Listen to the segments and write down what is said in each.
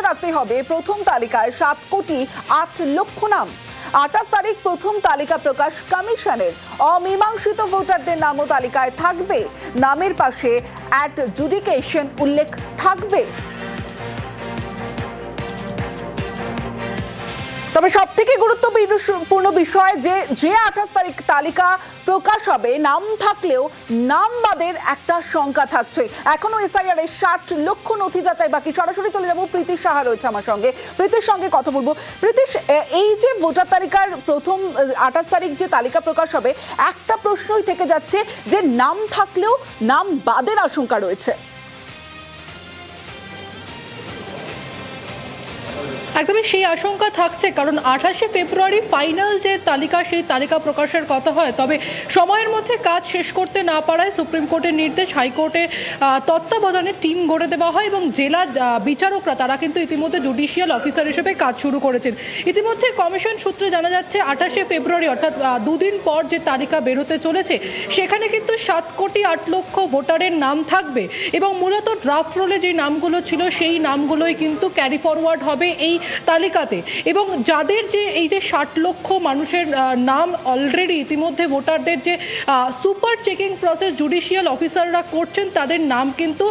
রাখতে হবে প্রথম তালিকায় 7,08,00,000 নাম। 28 তারিখ প্রথম তালিকা প্রকাশ কমিশনের। অমীমাংসিত ভোটারদের নামও তালিকায় থাকবে, নামের পাশে অ্যাডজুডিকেশন উল্লেখ থাকবে। তবে সব থেকে গুরুত্বপূর্ণ বিষয় যে 28 তারিখ তালিকা প্রকাশ হবে, নাম থাকলেও নাম বাদের একটা শঙ্কা থাকছে। এখনো এসআইআর এর 60 লক্ষ নথি যাচাই বাকি। সরাসরি চলে যাব, প্রীতি সাহা রয়েছে আমার সঙ্গে, প্রীতির সঙ্গে কথা বলবো। প্রীতি, এই যে ভোটার তালিকার প্রথম 28 তারিখ যে তালিকা প্রকাশ হবে, একটা প্রশ্নই থেকে যাচ্ছে যে নাম থাকলেও নাম বাদের আশঙ্কা রয়েছে। একদমই সেই আশঙ্কা থাকছে, কারণ 28শে ফেব্রুয়ারি ফাইনাল যে তালিকা, সেই তালিকা প্রকাশের কথা হয়। তবে সময়ের মধ্যে কাজ শেষ করতে না পারায় সুপ্রিম কোর্টের নির্দেশ, হাইকোর্টের তত্ত্বাবধানে টিম গড়ে দেওয়া হয় এবং জেলা বিচারকরা তারা কিন্তু ইতিমধ্যে জুডিশিয়াল অফিসার হিসেবে কাজ শুরু করেছেন। ইতিমধ্যে কমিশন সূত্রে জানা যাচ্ছে 28শে ফেব্রুয়ারি অর্থাৎ দুদিন পর যে তালিকা বেরোতে চলেছে, সেখানে কিন্তু 7,08,00,000 ভোটারের নাম থাকবে এবং মূলত ড্রাফট রোলে যে নামগুলো ছিল সেই নামগুলোই কিন্তু ক্যারি ফরওয়ার্ড হবে এই তালিকাতে। এবং যাদের যে এই যে 60 লক্ষ মানুষের নাম অলরেডি ইতিমধ্যে ভোটারদের যে সুপার চেকিং প্রসেস জুডিশিয়াল অফিসাররা করছেন, তাদের নাম কিন্তু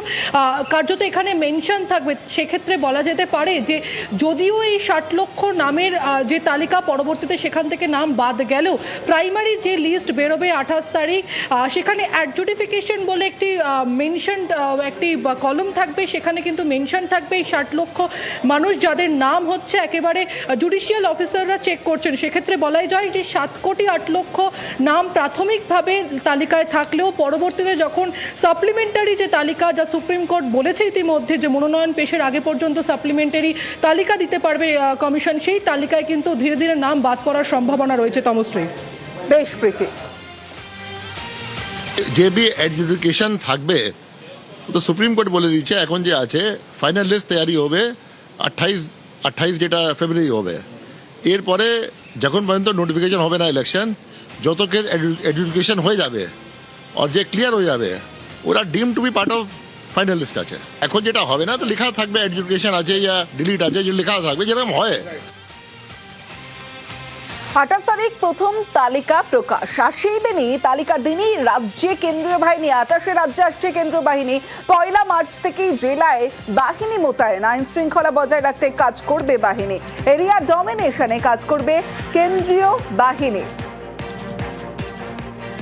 কার্যত এখানে মেনশন থাকবে। সেক্ষেত্রে বলা যেতে পারে যে যদিও এই 60 লক্ষ নামের যে তালিকা পরবর্তীতে সেখান থেকে নাম বাদ গেলেও প্রাইমারি যে লিস্ট বেরোবে 28 তারিখ, সেখানে অ্যাডজুডিফিকেশন বলে একটি মেনশন একটি কলম থাকবে, সেখানে কিন্তু মেনশন থাকবে এই 60 লক্ষ মানুষ যাদের নাম হচ্ছে একেবারে জুডিশিয়াল অফিসাররা চেক করছেন। সেক্ষেত্রে বলাই যায় যে 7,08,00,000 নাম প্রাথমিকভাবে তালিকায় থাকলেও পরবর্তীতে যখন সাপ্লিমেন্টারি যে তালিকা, যা সুপ্রিম কোর্ট বলেছে ইতিমধ্যে যে মনোনয়ন পেশের আগে পর্যন্ত সাপ্লিমেন্টারি তালিকা দিতে পারবে কমিশন, সেই তালিকায় কিন্তু ধীরে ধীরে নাম বাদ পড়ার সম্ভাবনা রয়েছে। তমশ্রী, বেশ প্রীতি, যে বি এডুকেশন থাকবে তো সুপ্রিম কোর্ট বলে দিচ্ছে এখন যে আছে ফাইনাল লিস্ট তৈরি হবে 28 যেটা ফেব্রুয়ারি হবে। এরপরে যখন পর্যন্ত নোটিফিকেশন হবে না ইলেকশন, যত কেস এডুকেশন হয়ে যাবে আর যে ক্লিয়ার হয়ে যাবে ওরা deemed to be part of final list আছে। এখন যেটা হবে না তো লেখা থাকবে এডুকেশন আছে ইয়া ডিলিট আছে, যে লেখা থাকবে যেরকম হয়। 28 তারিখ প্রথম তালিকা প্রকাশ, আর সেই দিনই তালিকার দিনই রাজ্যে কেন্দ্রীয় বাহিনী, 28 রাজ্যে আসছে কেন্দ্রীয় বাহিনী। 1 মার্চ থেকেই জেলায় বাহিনী মোতায়েন, আইন শৃঙ্খলা বজায় রাখতে কাজ করবে বাহিনী। এরিয়া ডমিনেশনে কাজ করবে কেন্দ্রীয় বাহিনী।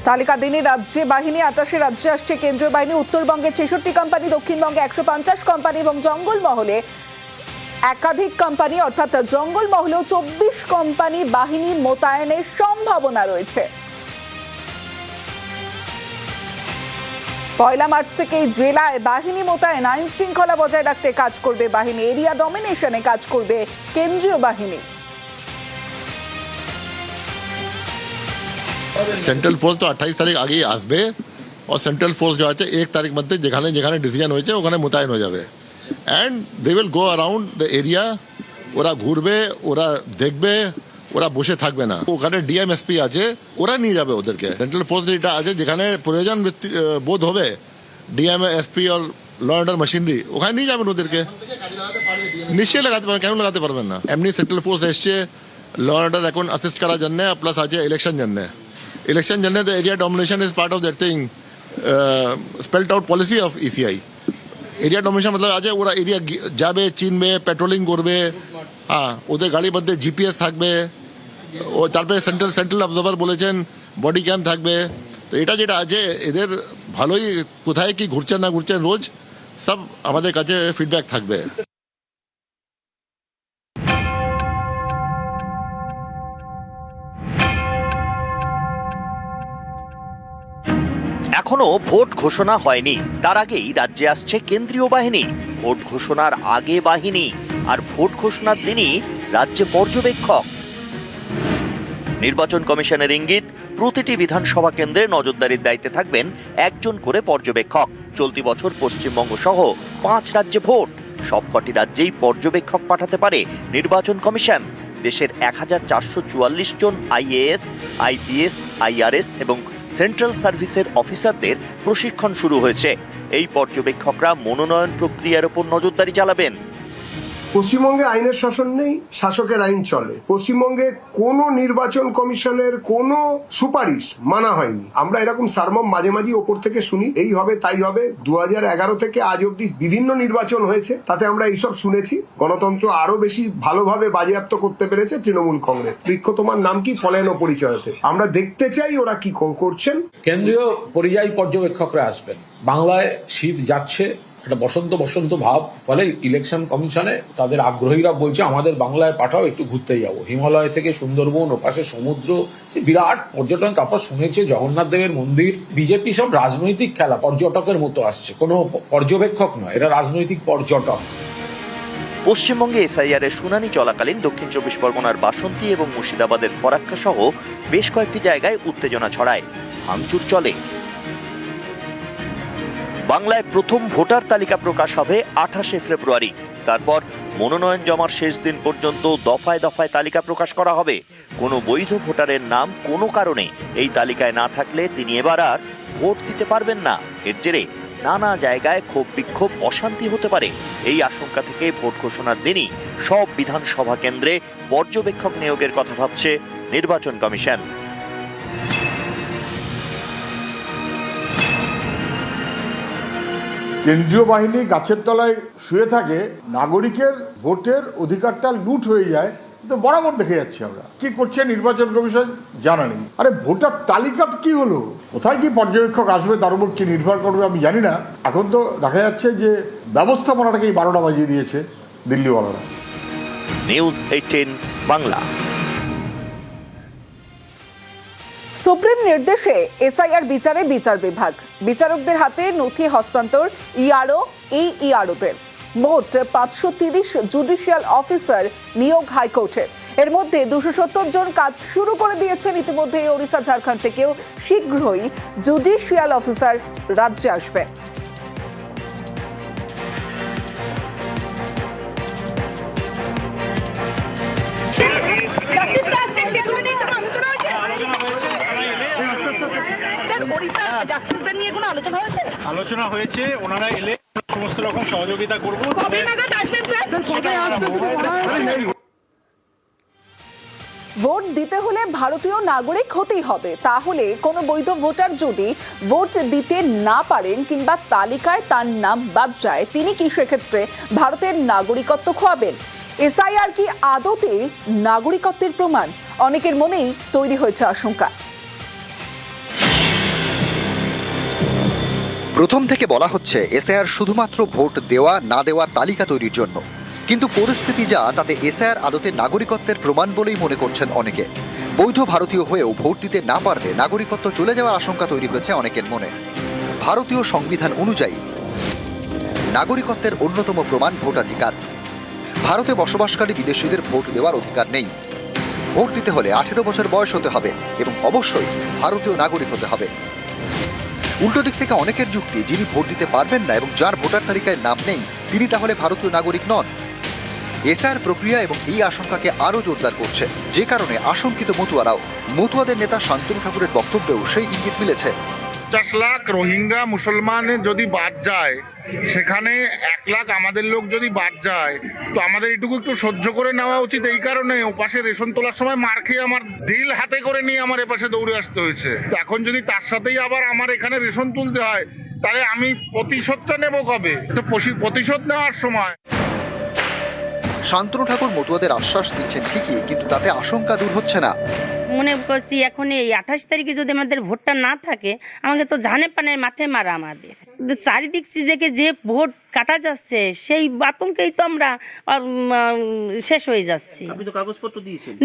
তালিকার দিনই রাজ্যে বাহিনী, 28 রাজ্যে আসছে কেন্দ্রীয় বাহিনী। উত্তরবঙ্গে 66 কোম্পানি, দক্ষিণবঙ্গে 150 কোম্পানি এবং জঙ্গলমহলে একাধিক কোম্পানি, অর্থাৎ জঙ্গলমহলেও 24 কোম্পানি বাহিনী মোতায়েনের সম্ভাবনা রয়েছে। 1 মার্চ থেকে জেলায় বাহিনী মোতায়েন, আইন শৃঙ্খলা বজায় রাখতে কাজ করবে বাহিনী। এরিয়া ডমিনেশনে কাজ করবে কেন্দ্রীয় বাহিনী। সেন্ট্রাল ফোর্স তো 28 তারিখ আগেই আসবে, আর সেন্ট্রাল ফোর্স যে আছে 1 তারিখ মধ্যে যেখানে যেখানে ডিসিশন হয়েছে ওখানে মোতায়েন হয়ে যাবে। And they will go around the area. ওরা ঘুরবে, ওরা দেখবে, ওরা বসে থাকবে না। ওখানে ডিএমএসপি আছে, ওরা নিয়ে যাবে ওদেরকে। সেন্ট্রাল ফোর্স যেটা আছে যেখানে প্রয়োজন বোধ হবে ডিএমএসপি আর ল অর্ডার মেশিনারি, ওখানে নিয়ে যাবেন ওদেরকে। নিশ্চয়ই লাগাতে পারবেন, কেন লাগাতে পারবেন না। এমনি সেন্ট্রাল ফোর্স এসছে ল অর্ডার এখন অ্যাসিস্ট করার জন্য, প্লাস আছে ইলেকশন জন্য। ইলেকশন জন্য the area domination is part of that thing, spelled out policy of ECI. Area domination মতলব আছে ওরা এরিয়া যাবে, চিনবে, পেট্রোলিং করবে। হ্যাঁ, ওদের গাড়ির মধ্যে জিপিএস থাকবে। ও তারপরে সেন্ট্রাল অবজার্ভার বলেছেন বডি ক্যাম থাকবে। তো এটা যেটা আছে এদের ভালোই, কোথায় কি ঘুরছেন না ঘুরছেন রোজ সব আমাদের কাছে ফিডব্যাক থাকবে। এখনো ভোট ঘোষণা হয়নি, তার আগেই রাজ্যে আসছে কেন্দ্রীয় বাহিনী। ভোট ঘোষণার আগে বাহিনী, আর ভোট ঘোষণার দিনই রাজ্যে পর্যবেক্ষক। নির্বাচন কমিশনের ইঙ্গিত, প্রতিটি বিধানসভা কেন্দ্রে নজরদারির দায়িত্বে থাকবেন একজন করে পর্যবেক্ষক। চলতি বছর পশ্চিমবঙ্গ সহ 5 রাজ্যে ভোট। সবকটি রাজ্যেই পর্যবেক্ষক পাঠাতে পারে নির্বাচন কমিশন। দেশের 1444 জন আইএএস, আইপিএস, আইআরএস এবং সেন্ট্রাল সার্ভিসের অফিসারদের প্রশিক্ষণ শুরু হয়েছে। এই পর্যবেক্ষকরা মনোনয়ন প্রক্রিয়ার উপর নজরদারি চালাবেন। পশ্চিমবঙ্গে আইনের শাসন নেই, শাসকের আইন চলে। পশ্চিমবঙ্গে কোনো নির্বাচন কমিশনের কোনো সুপারিশ মানা হয়নি। আমরা এরকম সারমম মাঝে মাঝে ওপর থেকে শুনি, এই হবে তাই হবে। 2011 থেকে আজ অব্দি বিভিন্ন নির্বাচন হয়েছে, তাতে আমরা এইসব শুনেছি। গণতন্ত্র আরো বেশি ভালোভাবে বাজেয়াপ্ত করতে পেরেছে তৃণমূল কংগ্রেস। বৃক্ষ তোমার নাম কি, ফলেন ও পরিচয়তে। আমরা দেখতে চাই ওরা কি করছেন। কেন্দ্রীয় পরিযায়ী পর্যবেক্ষকরা আসবেন। বাংলায় শীত যাচ্ছে, একটা বসন্ত বসন্ত ভাব, ফলে ইলেকশন কমিশনে তাদের আগ্রহীরা বলছে আমাদের বাংলায় পাঠাও, একটু ঘুরতে যাবো। হিমালয় থেকে সুন্দরবন, ওপাশে সমুদ্র, বিরাট পর্যটন। তারপর শুনেছে জগন্নাথ দেবের মন্দির। বিজেপি সব রাজনৈতিক খেলা, পর্যটকের মতো আসছে, কোনো পর্যবেক্ষক নয়, এরা রাজনৈতিক পর্যটক। পশ্চিমবঙ্গে এসআইআর এর শুনানি চলাকালীন দক্ষিণ 24 পরগনার বাসন্তী এবং মুর্শিদাবাদের ফরাক্কা সহ বেশ কয়েকটি জায়গায় উত্তেজনা ছড়ায়, ভাঙচুর চলে। বাংলায় প্রথম ভোটার তালিকা প্রকাশ হবে 28 ফেব্রুয়ারি। তারপর মনোনয়ন জমার শেষ দিন পর্যন্ত দফায় দফায় তালিকা প্রকাশ করা হবে। কোনো বৈধ ভোটারের নাম কোনো কারণে এই তালিকায় না থাকলে তিনি এবার আর ভোট দিতে পারবেন না। এর জেরে নানা জায়গায় ক্ষোভ বিক্ষোভ, অশান্তি হতে পারে। এই আশঙ্কা থেকে ভোট ঘোষণার দিনই সব বিধানসভা কেন্দ্রে পর্যবেক্ষক নিয়োগের কথা ভাবছে নির্বাচন কমিশন। কেন্দ্রীয় বাহিনী গাছের তলায় শুয়ে থাকে, নাগরিকের ভোটের অধিকারটা লুট হয়ে যায়, তো বরাবর দেখে যাচ্ছি আমরা। কি করছে নির্বাচন কমিশন জানা নেই। আরে ভোটার তালিকা কি হলো, কোথায় কি পর্যবেক্ষক আসবে, তার উপর কি নির্ভর করবে আমি জানি না। এখন তো দেখা যাচ্ছে যে ব্যবস্থাপনাটাকেই 12টা বাজিয়ে দিয়েছে দিল্লিওয়ালারা। নিউজ 18 বাংলা। সুপ্রিম নির্দেশে এসআইআর বিচারে বিচার বিভাগ, বিচারকদের হাতে নথি হস্তান্তর ইআরও, এই ইআরওদের। মোট 530 জুডিশিয়াল অফিসার নিয়োগ হাইকোর্টের। এর মধ্যে 270 জন কাজ শুরু করে দিয়েছেন ইতিমধ্যে। ওড়িশা, ঝাড়খণ্ড থেকেও শীঘ্রই জুডিশিয়াল অফিসার রাজ্যে আসবে। আলোচনা হয়েছে, ওনারা এলে সমস্ত রকম সহযোগিতা করব। ভোট দিতে হলে ভারতীয় নাগরিক হতেই হবে। তাহলে কোনো বৈধ ভোটার যদি ভোট দিতে না পারেন কিংবা তালিকায় তার নাম বাদ যায়, তিনি কি সেক্ষেত্রে ভারতের নাগরিকত্ব খোয়াবেন? এসআইআর কি আদতে নাগরিকত্বের প্রমাণ? অনেকের মনেই তৈরি হয়েছে আশঙ্কা। প্রথম থেকে বলা হচ্ছে এসআইআর শুধুমাত্র ভোট দেওয়া না দেওয়ার তালিকা তৈরির জন্য, কিন্তু পরিস্থিতি যা তাতে এসআইআর আদতে নাগরিকত্বের প্রমাণ বলেই মনে করছেন অনেকে। বৈধ ভারতীয় হয়েও ভোট দিতে না পারলে নাগরিকত্ব চলে যাওয়ার আশঙ্কা তৈরি হয়েছে অনেকের মনে। ভারতীয় সংবিধান অনুযায়ী নাগরিকত্বের অন্যতম প্রমাণ ভোটাধিকার। ভারতে বসবাসকারী বিদেশিদের ভোট দেওয়ার অধিকার নেই। ভোট দিতে হলে 18 বছর বয়স হতে হবে এবং অবশ্যই ভারতীয় নাগরিক হতে হবে। উল্টো দিক থেকে অনেকের যুক্তি, যিনি ভোট দিতে পারবেন না এবং যার ভোটার তালিকায় নাম নেই, তিনি তাহলে ভারতীয় নাগরিক নন। এসআইআর প্রক্রিয়া এবং এই আশঙ্কাকে আরো জোরদার করছে, যে কারণে আশঙ্কিত মতুয়াদের নেতা শান্তনু ঠাকুরের বক্তব্যেও সেই ইঙ্গিত মিলেছে। 50 লাখ রোহিঙ্গা মুসলমান যদি বাদ যায়, সেখানে 1 লাখ আমাদের লোক যদি বাদ যায়, তো আমাদের এটুকু একটু সহ্য করে নেওয়া উচিত। এই কারণে ওপাশে রেশন তোলার সময় মার খেয়ে আমার দিল হাতে করে নিয়ে আমার এপাশে দৌড়ে আসতে হয়েছে। তো এখন যদি তার সাথেই আবার আমার এখানে রেশন তুলতে হয়, তাহলে আমি প্রতিশোধটা নেব কবে? তো প্রতিশোধ নেওয়ার সময়। শান্তনু ঠাকুর মতুয়াদের আশ্বাস দিচ্ছেন ঠিকই, কিন্তু তাতে আশঙ্কা দূর হচ্ছে না। মনে করছি এখন এই 28 তারিখে যদি আমাদের ভোটটা না থাকে, আমাকে তো ঝানে পানে মাঠে মারা আমাদের। চারিদিক থেকে যে ভোট কাটা যাচ্ছে, সেই আতঙ্কেই তো আমরা শেষ হয়ে যাচ্ছি। কাগজপত্র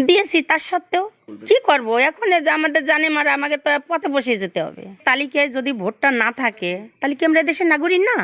দিয়েছি, তার সত্ত্বেও কি করব? এখন আমাদের জানে মারা, আমাকে তো পথে বসিয়ে যেতে হবে। তালিকায় যদি ভোটটা না থাকে, তাহলে কি আমরা দেশের নাগরিক না?